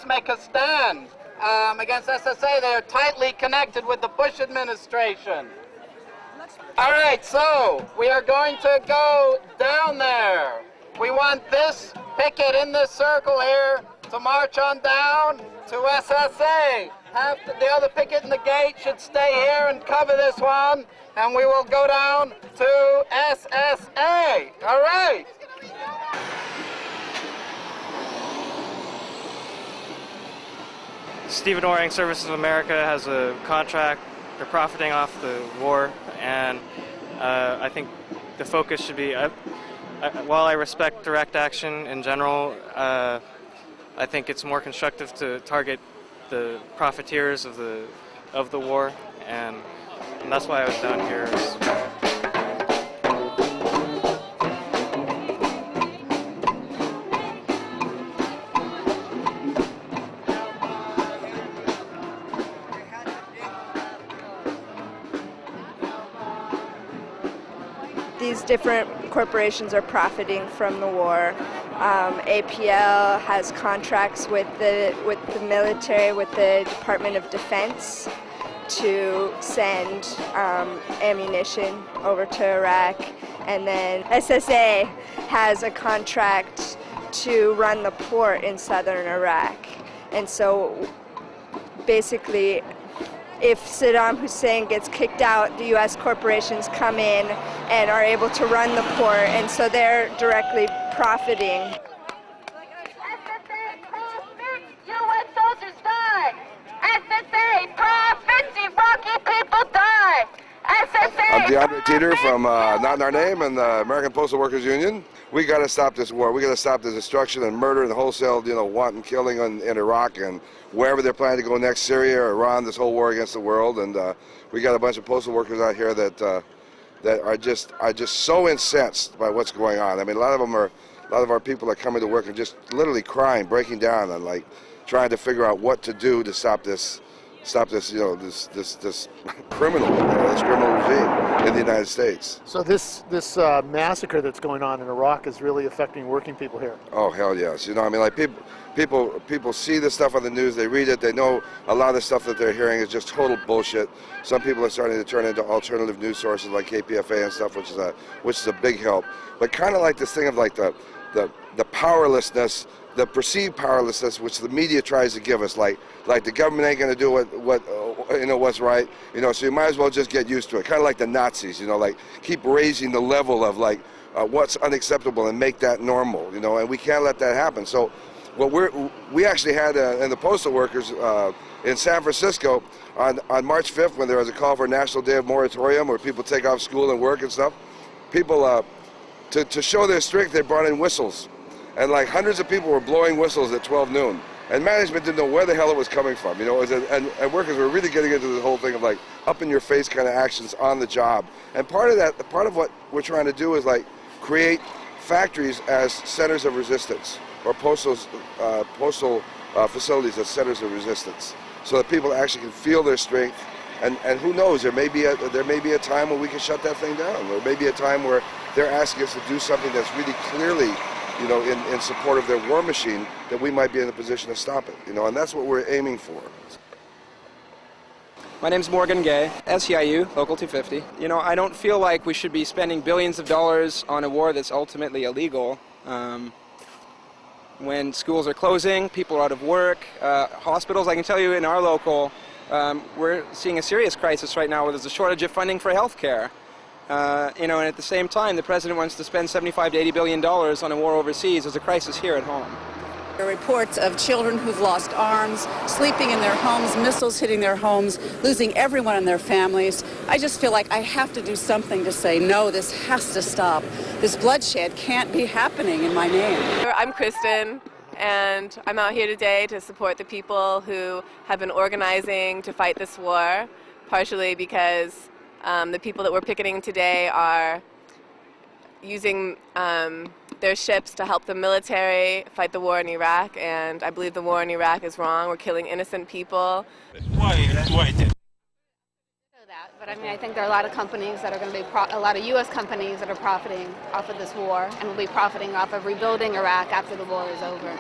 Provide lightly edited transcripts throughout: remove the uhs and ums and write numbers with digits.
Make a stand against SSA. They are tightly connected with the Bush administration. All right, so we are going to go down there. We want this picket in this circle here to march on down to SSA. The other picket in the gate should stay here and cover this one, and we will go down to SSA. All right. Stevedoring Services of America has a contract. They're profiting off the war, and I think the focus should be, while I respect direct action in general, I think it's more constructive to target the profiteers of the war, and that's why I was down here. These different corporations are profiting from the war. APL has contracts with the military, with the Department of Defense, to send ammunition over to Iraq, and then SSA has a contract to run the port in southern Iraq. And so basically, if Saddam Hussein gets kicked out, the U.S. corporations come in and are able to run the port, and so they're directly profiting. SSA profits, U.S. soldiers die. SSA profits, Iraqi people die. SSA. I'm DeAndre Teeter from Not in Our Name and the American Postal Workers Union. We got to stop this war. We got to stop the destruction and murder and the wholesale, wanton killing in Iraq and wherever they're planning to go next, Syria or Iran. This whole war against the world, and we got a bunch of postal workers out here that are just so incensed by what's going on. I mean, a lot of our people are coming to work and just literally crying, breaking down, and like trying to figure out what to do to stop this, this criminal regime in the United States. So this massacre that's going on in Iraq is really affecting working people here. Oh hell yes! Like people see this stuff on the news, they read it, they know a lot of the stuff that they're hearing is just total bullshit. Some people are starting to turn into alternative news sources like KPFA and stuff, which is a big help. But kind of like this thing of like the powerlessness, the perceived powerlessness which the media tries to give us, like the government ain't going to do what's right, so you might as well just get used to it. Kind of like the Nazis, like keep raising the level of like what's unacceptable and make that normal, and we can't let that happen. So what we actually had in the postal workers in San Francisco on March 5th, when there was a call for a national day of moratorium where people take off school and work and stuff, people to show their strength, they brought in whistles. And like hundreds of people were blowing whistles at 12 noon. And management didn't know where the hell it was coming from. And workers were really getting into the whole thing of like up in your face kind of actions on the job. And part of what we're trying to do is like create factories as centers of resistance, or postal facilities as centers of resistance, so that people actually can feel their strength. And who knows, there may be a time when we can shut that thing down. There may be a time where they're asking us to do something that's really clearly, in support of their war machine, that we might be in a position to stop it, and that's what we're aiming for. My name's Morgan Gay, SEIU, Local 250. I don't feel like we should be spending billions of dollars on a war that's ultimately illegal. When schools are closing, people are out of work, hospitals, I can tell you in our local, we're seeing a serious crisis right now where there's a shortage of funding for health care. And at the same time, the president wants to spend $75 to $80 billion on a war overseas. There's a crisis here at home. There are reports of children who've lost arms, sleeping in their homes, missiles hitting their homes, losing everyone in their families. I just feel like I have to do something to say, no, this has to stop. This bloodshed can't be happening in my name. I'm Kristen, and I'm out here today to support the people who have been organizing to fight this war, partially because the people that we're picketing today are using their ships to help the military fight the war in Iraq, and I believe the war in Iraq is wrong. We're killing innocent people. But I mean, I think there are a lot of companies that are going to be, a lot of U.S. companies that are profiting off of this war and will be profiting off of rebuilding Iraq after the war is over.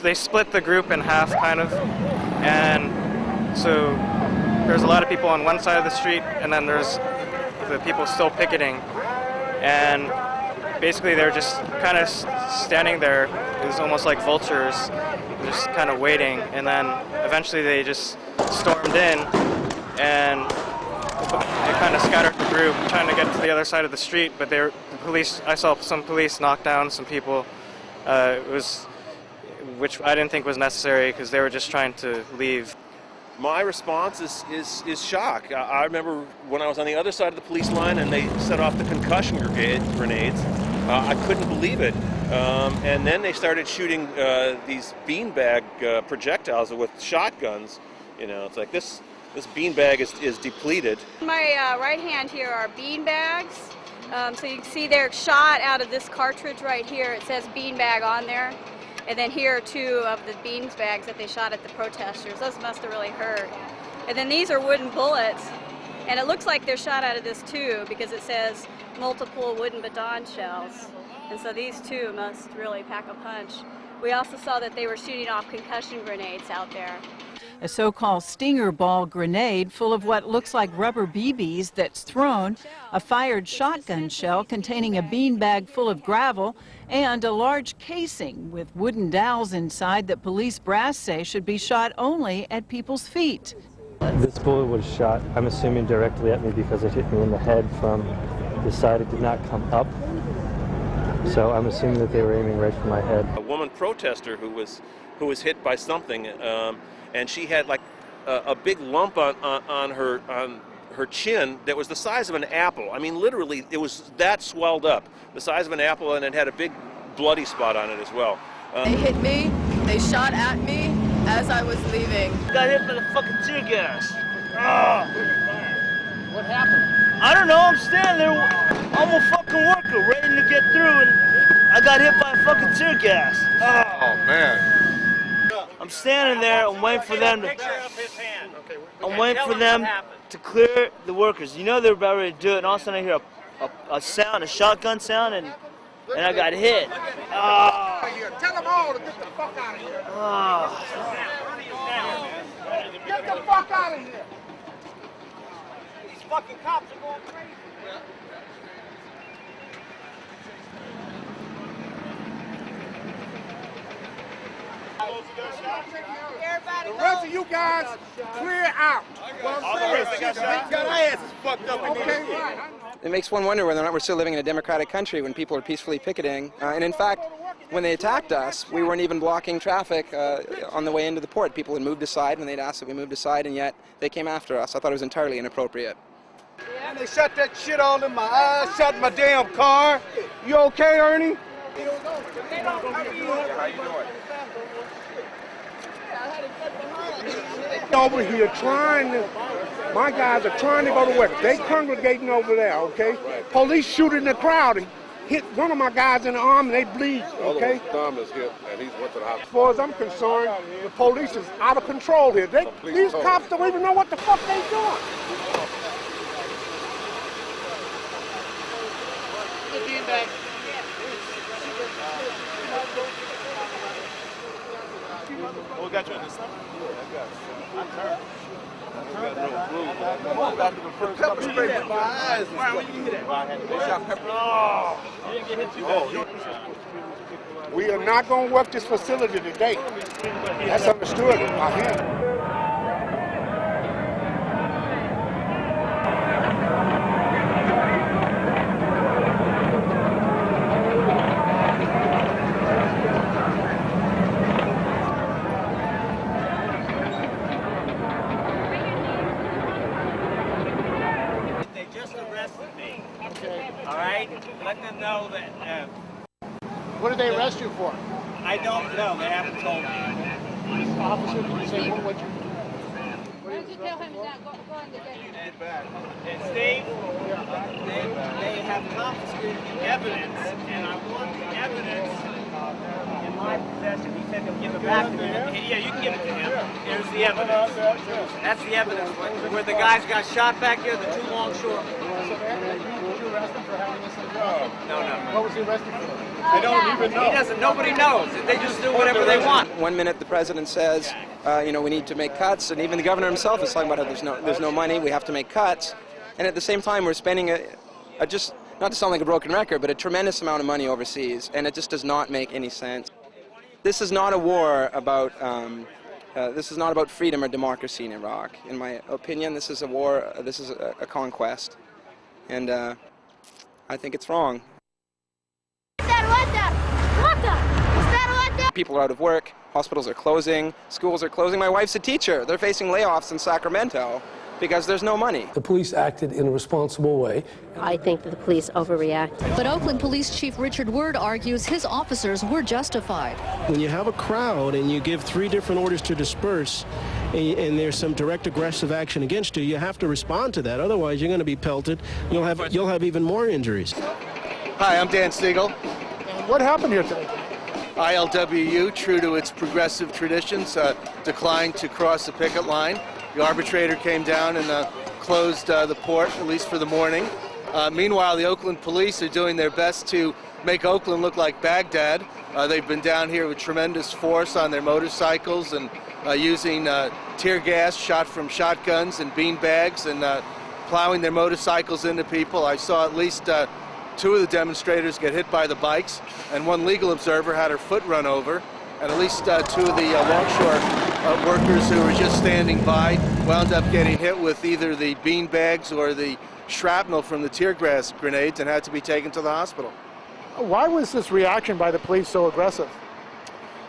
They split the group in half, kind of, and so there's a lot of people on one side of the street, and then there's the people still picketing, and basically they're just kind of standing there. It was almost like vultures, just kind of waiting, and then eventually they just stormed in, and they kind of scattered the group, trying to get to the other side of the street, but the police, I saw some police knock down some people. Which I didn't think was necessary because they were just trying to leave. My response is shock. I remember when I was on the other side of the police line and they set off the concussion grenades. I couldn't believe it. And then they started shooting these beanbag projectiles with shotguns. You know, it's like this beanbag is depleted. My right hand here are beanbags. So you can see they're shot out of this cartridge right here. It says beanbag on there. And then here are two of the beans bags that they shot at the protesters. Those must have really hurt. And then these are wooden bullets. And it looks like they're shot out of this too because it says multiple wooden baton shells. And so these two must really pack a punch. We also saw that they were shooting off concussion grenades out there. A so-called stinger ball grenade full of what looks like rubber BBs that's thrown, a fired shotgun shell containing a beanbag full of gravel, and a large casing with wooden dowels inside that police brass say should be shot only at people's feet. This bullet was shot, I'm assuming, directly at me because it hit me in the head from the side. It did not come up. So I'm assuming that they were aiming right for my head. A woman protester who was hit by something, and she had like a big lump on her chin that was the size of an apple. I mean, literally, it was that swelled up, the size of an apple, and it had a big bloody spot on it as well. They hit me. They shot at me as I was leaving. Got hit by the fucking tear gas. What happened? I don't know, I'm standing there, I'm a fucking worker, ready to get through, and I got hit by a fucking tear gas. Oh, man. I'm standing there, I'm waiting for them to clear the workers. You know they're about ready to do it, and all of a sudden I hear a sound, a shotgun sound, and I got hit. Tell them all to get the fuck out of here. Get the fuck out of here. These fucking cops are going crazy. The rest of you guys, clear out. What I'm saying, got our asses fucked up in here. It makes one wonder whether or not we're still living in a democratic country when people are peacefully picketing. And in fact, when they attacked us, we weren't even blocking traffic on the way into the port. People had moved aside when they'd asked that we moved aside, and yet they came after us. I thought it was entirely inappropriate. And they shot that shit all in my eyes, shot in my damn car. You okay, Ernie? How you doing? Over here trying to, my guys are trying to go to work. They congregating over there, okay? Police shooting the crowd and hit one of my guys in the arm and they bleed, okay? Thumb is hit and he's went to the hospital. As far as I'm concerned, the police is out of control here. These cops don't even know what the fuck they doing. What got you in this stuff? I turned. Pepper spray in my eyes. Why would you hit it? They shot pepper. Oh. You didn't get hit too bad. We are not going to work this facility today. That's understood by him. Let them know that. What did they arrest you for? I don't know. They haven't told me. Officer, did you say what you? Why did you tell him that? Go and get it. And Steve, they have confiscated the evidence, and I want the evidence in my possession. He said they'll give it back to me. Yeah, you can give it to him. Here's the evidence. That's the evidence where the guys got shot back here, the two longshoremen. Did you arrest him for having this in the job? No. What was he arrested for? They don't even know. He doesn't. Nobody knows. They just do whatever they want. One minute the president says, we need to make cuts, and even the governor himself is talking about how there's no money, we have to make cuts. And at the same time, we're spending just, not to sound like a broken record, but a tremendous amount of money overseas, and it just does not make any sense. This is not a war about, this is not about freedom or democracy in Iraq. In my opinion, this is a war, this is a conquest. And I think it's wrong. People are out of work, hospitals are closing, schools are closing. My wife's a teacher. They're facing layoffs in Sacramento because there's no money. The police acted in a responsible way. I think that the police overreacted. But Oakland Police Chief Richard Word argues his officers were justified. When you have a crowd and you give 3 different orders to disperse and there's some direct aggressive action against you, you have to respond to that. Otherwise, you're going to be pelted. You'll have even more injuries. Hi, I'm Dan Siegel. What happened here today? ILWU, true to its progressive traditions, declined to cross the picket line. The arbitrator came down and closed the port, at least for the morning. Meanwhile, the Oakland police are doing their best to make Oakland look like Baghdad. They've been down here with tremendous force on their motorcycles and using tear gas shot from shotguns and bean bags and plowing their motorcycles into people. I saw at least 2 of the demonstrators get hit by the bikes, and one legal observer had her foot run over, and at least 2 of the longshore workers who were just standing by wound up getting hit with either the bean bags or the shrapnel from the tear gas grenades and had to be taken to the hospital. Why was this reaction by the police so aggressive?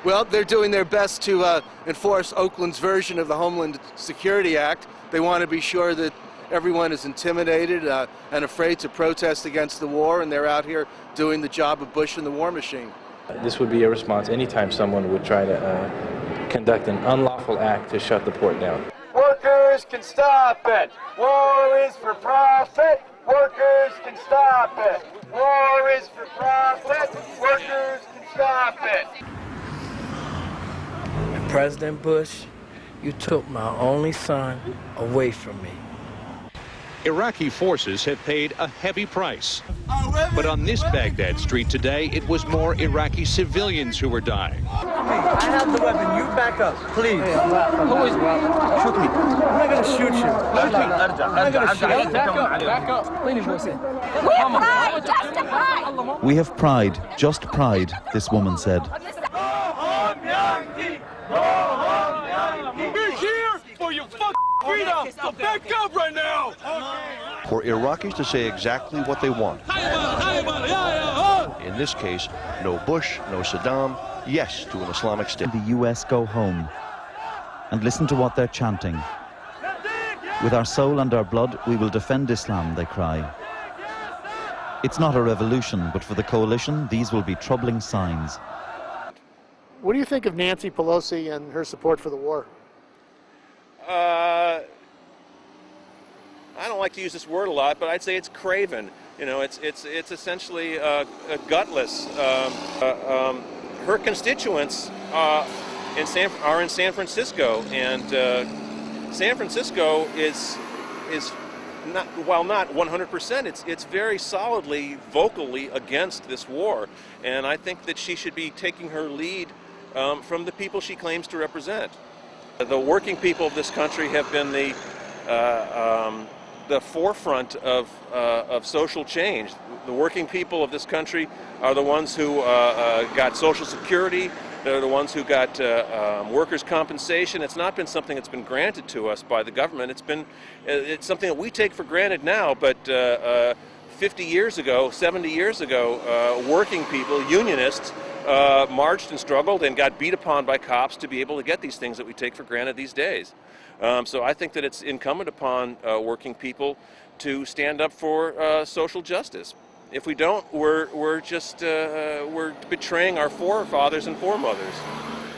Well, they're doing their best to enforce Oakland's version of the Homeland Security Act. They want to be sure that everyone is intimidated and afraid to protest against the war, and they're out here doing the job of Bush and the war machine. This would be a response anytime someone would try to conduct an unlawful act to shut the port down. Workers can stop it. War is for profit. Workers can stop it. War is for profit. Workers can stop it. President Bush, you took my only son away from me. Iraqi forces have paid a heavy price. But on this Baghdad street today, it was more Iraqi civilians who were dying. I have the weapon. You back up, please. Who is shoot me? I'm not going to shoot you. I'm not going to shoot you. Back up. Please, listen. We have pride, just pride, this woman said. We're here for your fucking freedom. So back up right now. For Iraqis to say exactly what they want. In this case, no Bush, no Saddam, yes to an Islamic state. The US go home. And listen to what they're chanting. With our soul and our blood, we will defend Islam, they cry. It's not a revolution, but for the coalition, these will be troubling signs. What do you think of Nancy Pelosi and her support for the war? I don't like to use this word a lot, but I'd say it's craven. You know, it's essentially gutless. Her constituents are in San Francisco, and San Francisco is not, while not 100%, it's very solidly, vocally against this war, and I think that she should be taking her lead from the people she claims to represent. The working people of this country have been the forefront of social change. The working people of this country are the ones who got Social Security. They're the ones who got workers' compensation. It's not been something that's been granted to us by the government. It's something that we take for granted now, but 50 years ago, 70 years ago, working people, unionists, marched and struggled and got beat upon by cops to be able to get these things that we take for granted these days. So I think that it's incumbent upon working people to stand up for social justice. If we don't, we're betraying our forefathers and foremothers.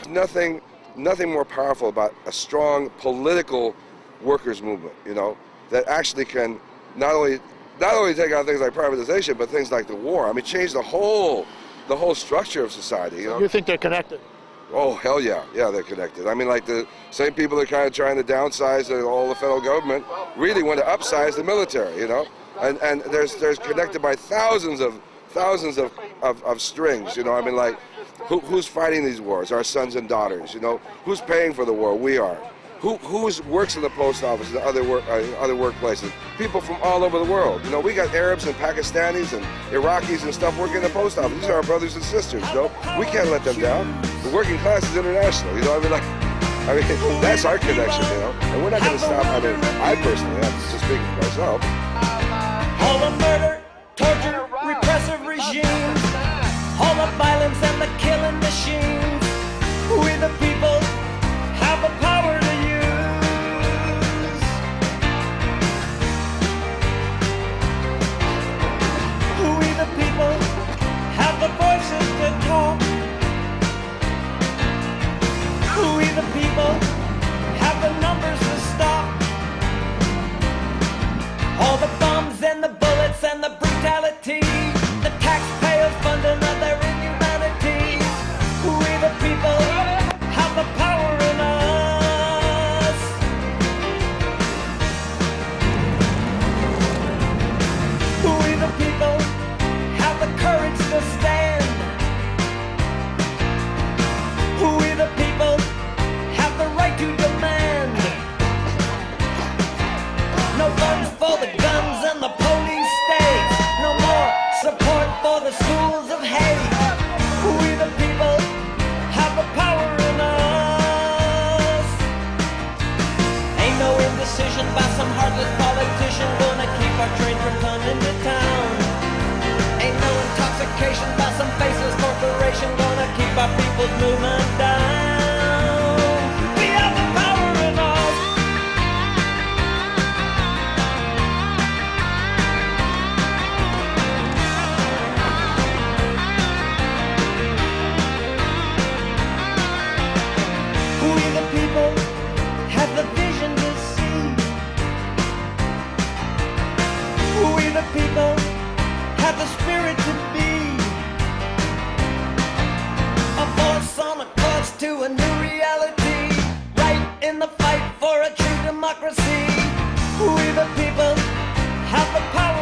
Nothing more powerful about a strong political workers' movement, you know, that actually can not only take on things like privatization, but things like the war. I mean, change the whole structure of society. You know? You think they're connected? Oh, hell yeah. Yeah, they're connected. I mean, like the same people that are kind of trying to downsize all the federal government really want to upsize the military, you know? And there's connected by thousands of strings, you know? I mean, like, who's fighting these wars? Our sons and daughters, you know? Who's paying for the war? We are. Who works in the post office and other workplaces? People from all over the world. You know, we got Arabs and Pakistanis and Iraqis and stuff working in the post office. These are our brothers and sisters, you know? We can't let them down. The working class is international, you know? I mean, that's our connection, you know? And we're not going to stop. I mean, I personally, I'm just speaking for myself. All the murder, torture, repressive regimes, all the violence and the killing machines. We the people have the power to use. We the people have the voices to talk. We the people have the numbers to stop all the bombs and the bullets and the brutality, the taxpayers funding of their inhumanity. We the people have the power in us. We the people have the courage to stand. We the people have the right to demand. No funds for the guns and the police states. No more support for the schools of hate. We the people have the power in us. Ain't no indecision by some heartless politician gonna keep our train from coming to town. Ain't no intoxication by some faceless corporation gonna keep our people's movement down. We have the power in us. have the spirit to be a force on a course to a new reality, right in the fight for a true democracy. We the people have the power